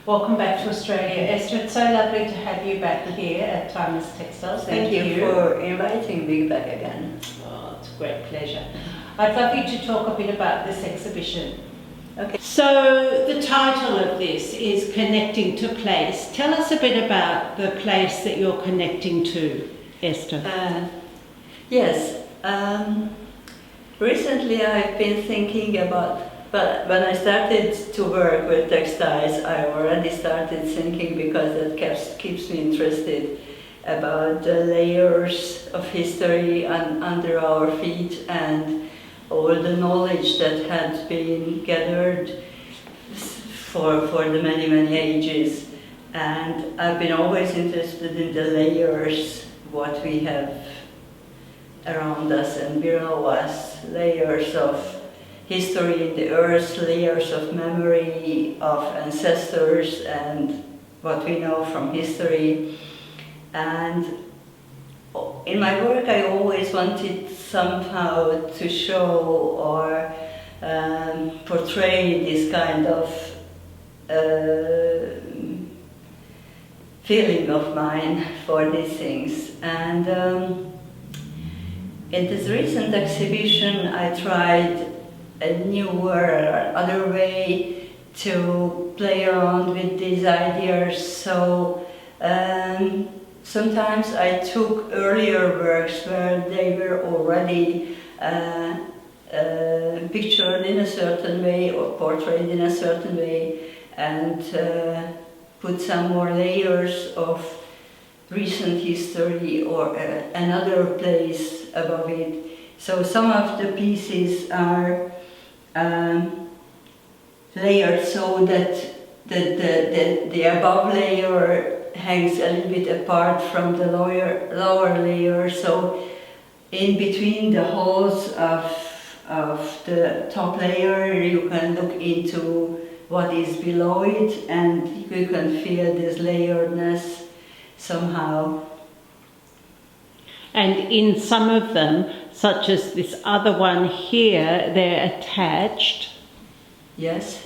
Welcome back to Australia. Eszter, it's so lovely to have you back here at Timeless Textiles. Thank you for inviting me back again. Oh, it's a great pleasure. I'd love you to talk a bit about this exhibition. Okay. So the title of this is Connecting to Place. Tell us a bit about the place that you're connecting to, Eszter. Yes. Recently I've been thinking about, but when I started to work with textiles, I already started thinking, because that keeps me interested, about the layers of history under our feet and all the knowledge that had been gathered for the many ages. And I've been always interested in the layers, what we have around us and below us, layers of history in the earth, layers of memory of ancestors and what we know from history. And in my work I always wanted somehow to show or portray this kind of feeling of mine for these things. And in this recent exhibition I tried a newer, other way to play around with these ideas. So sometimes I took earlier works where they were already pictured in a certain way or portrayed in a certain way, and put some more layers of recent history or another place above it. So some of the pieces are layered so that the above layer hangs a little bit apart from the lower layer. So in between the holes of the top layer you can look into what is below it, and you can feel this layeredness somehow. And in some of them, such as this other one here, they're attached. Yes.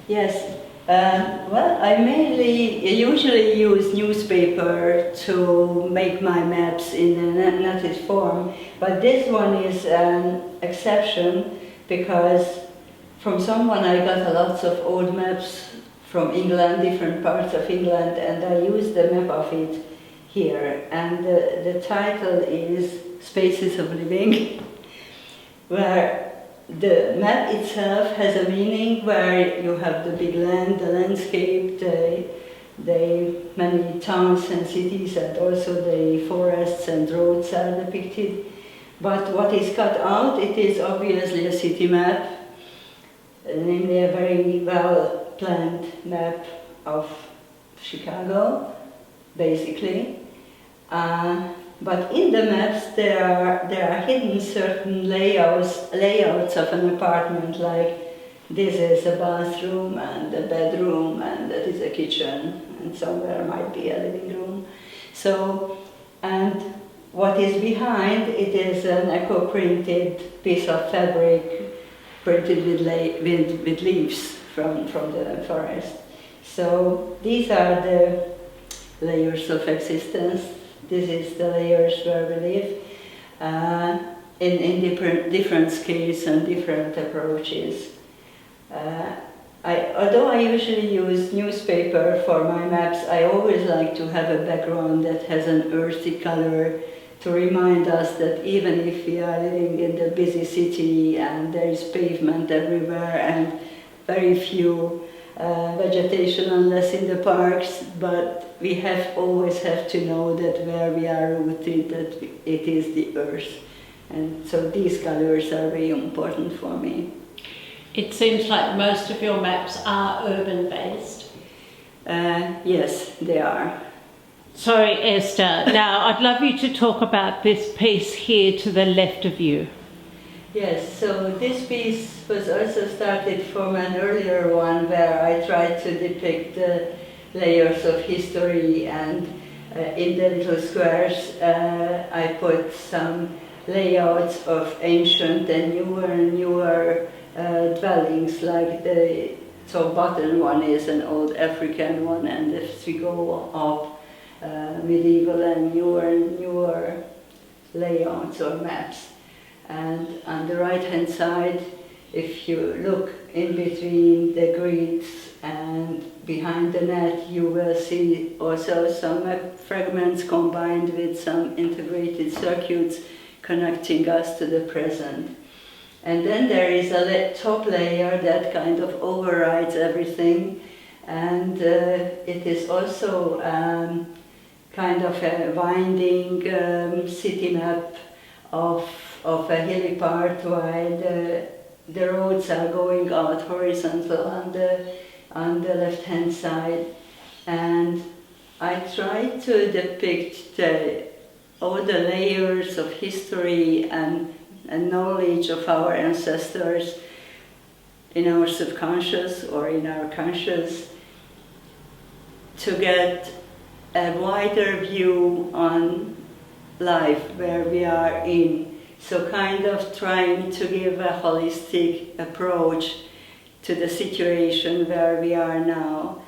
Yes. Well, I usually use newspaper to make my maps in a knitted form, but this one is an exception, because from someone I got lots of old maps from England, different parts of England, and I used the map of it here. And the title is Spaces of Living, where the map itself has a meaning, where you have the big land, the landscape, the many towns and cities, and also the forests and roads are depicted. But what is cut out, it is obviously a city map, namely a very well planned map of Chicago, basically. But in the maps there are hidden certain layouts of an apartment, like this is a bathroom and a bedroom and that is a kitchen, and somewhere might be a living room. So, and what is behind, it is an eco-printed piece of fabric printed with leaves from the forest. So these are the layers of existence. This is the layers where we live, in different scales and different approaches. Although I usually use newspaper for my maps, I always like to have a background that has an earthy color, to remind us that even if we are living in the busy city and there is pavement everywhere and very few vegetation unless in the parks, but we always have to know that where we are rooted, that it is the earth. And so these colors are very important for me. It seems like most of your maps are urban based. Yes, they are. Sorry, Eszter. Now I'd love you to talk about this piece here to the left of you. Yes, so this piece was also started from an earlier one where I tried to depict the layers of history, and in the little squares I put some layouts of ancient and newer dwellings, like the So bottom one is an old African one, and if we go up, medieval and newer layouts or maps. And on the right hand side, if you look in between the grids and behind the net, you will see also some fragments combined with some integrated circuits connecting us to the present. And then there is a top layer that kind of overrides everything, and it is also kind of a winding city map of a hilly part, while the roads are going out horizontal on the left-hand side. And I try to depict all the layers of history and knowledge of our ancestors in our subconscious or in our conscious, to get a wider view on life where we are in. So kind of trying to give a holistic approach to the situation where we are now.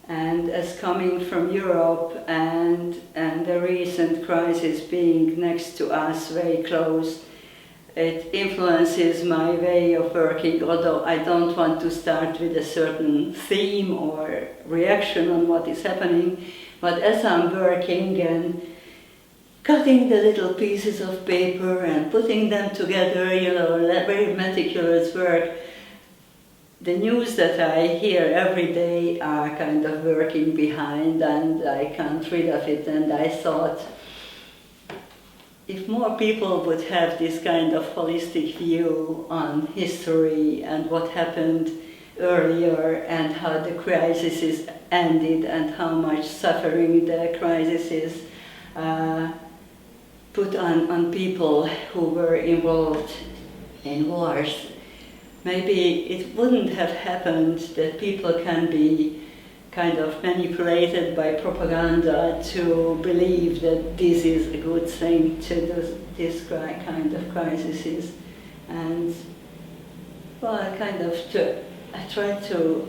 And as coming from Europe and the recent crisis being next to us, very close, it influences my way of working, although I don't want to start with a certain theme or reaction on what is happening. But as I'm working and cutting the little pieces of paper and putting them together, very meticulous work, the news that I hear every day are kind of working behind, and I can't rid of it. And I thought, if more people would have this kind of holistic view on history and what happened earlier and how the crisis ended and how much suffering the crisis put on people who were involved in wars, maybe it wouldn't have happened that people can be kind of manipulated by propaganda to believe that this is a good thing to do this kind of crises. And well, I try to,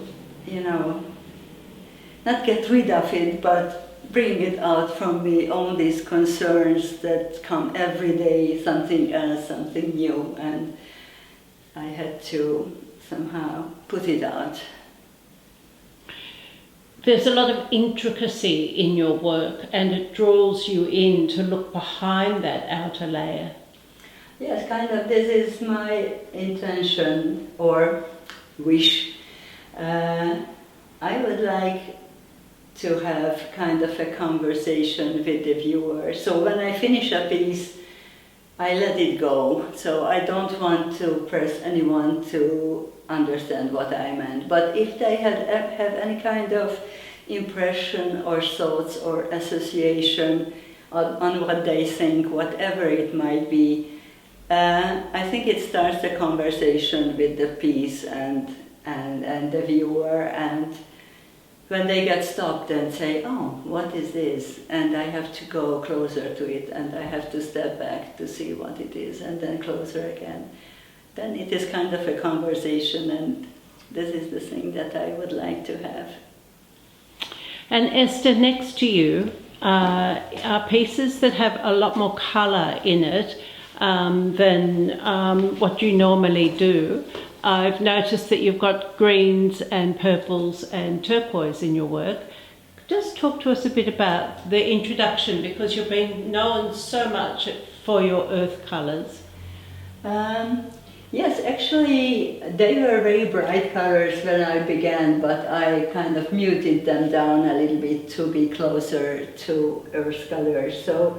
not get rid of it, but bring it out from me, all these concerns that come every day, something else, something new, and I had to somehow put it out. There's a lot of intricacy in your work, and it draws you in to look behind that outer layer. Yes, kind of. This is my intention or wish. I would like to have kind of a conversation with the viewer. So when I finish a piece, I let it go. So I don't want to press anyone to understand what I meant. But if they have any kind of impression or thoughts or association on what they think, whatever it might be, I think it starts a conversation with the piece and the viewer, and when they get stopped and say, oh, what is this? And I have to go closer to it, and I have to step back to see what it is, and then closer again. Then it is kind of a conversation, and this is the thing that I would like to have. And Eszter, next to you are pieces that have a lot more colour in it than what you normally do. I've noticed that you've got greens and purples and turquoise in your work. Just talk to us a bit about the introduction, because you've been known so much for your earth colours. Yes, actually they were very bright colors when I began, but I kind of muted them down a little bit to be closer to earth colors. So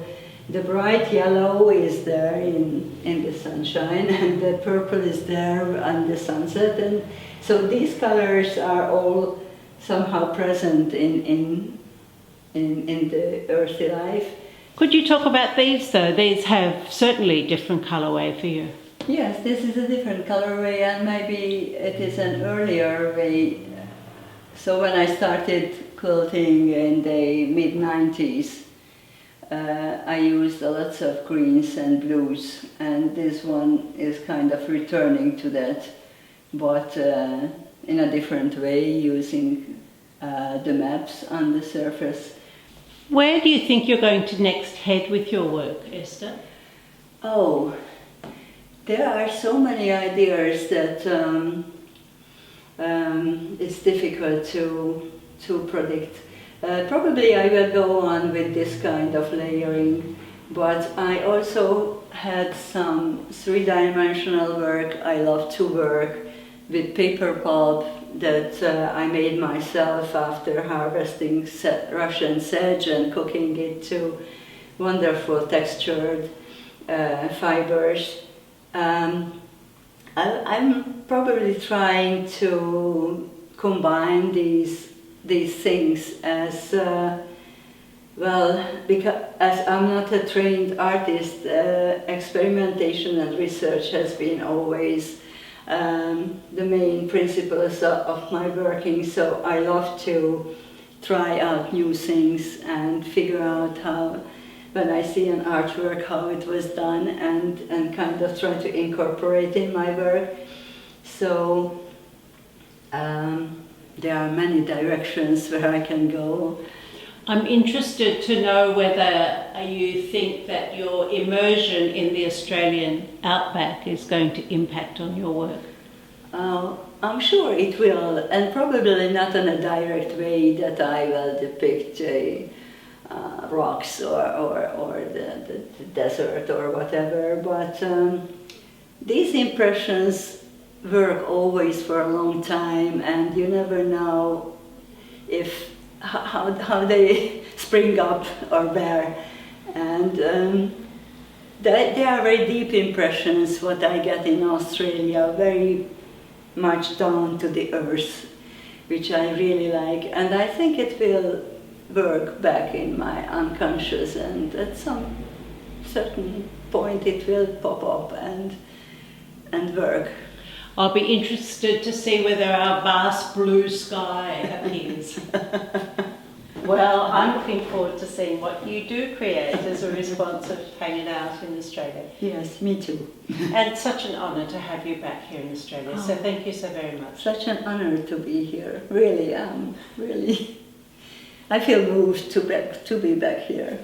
the bright yellow is there in the sunshine, and the purple is there on the sunset, and so these colors are all somehow present in the earthly life. Could you talk about these though? These have certainly different colourway for you. Yes, this is a different colorway, and maybe it is an earlier way. So when I started quilting in the mid-90s, I used lots of greens and blues, and this one is kind of returning to that but in a different way, using the maps on the surface. Where do you think you're going to next head with your work, Eszter? Oh, there are so many ideas that it's difficult to predict. Probably I will go on with this kind of layering, but I also had some three-dimensional work. I love to work with paper pulp that I made myself after harvesting Russian sedge and cooking it to wonderful textured fibers. I'm probably trying to combine these things as well, because as I'm not a trained artist, experimentation and research has been always the main principles of my working. So I love to try out new things and figure out how, when I see an artwork, how it was done, and kind of try to incorporate in my work. So there are many directions where I can go. I'm interested to know whether you think that your immersion in the Australian outback is going to impact on your work. I'm sure it will, and probably not in a direct way that I will depict rocks or the desert or whatever, but these impressions work always for a long time, and you never know if how they spring up or bear, and they are very deep impressions. What I get in Australia, very much down to the earth, which I really like, and I think it will work back in my unconscious, and at some certain point it will pop up and work. I'll be interested to see whether our vast blue sky appears. Well, I'm looking forward to seeing what you do create as a response of hanging out in Australia. Yes, me too. And it's such an honour to have you back here in Australia, so thank you so very much. Such an honour to be here, really. I feel moved to be back here.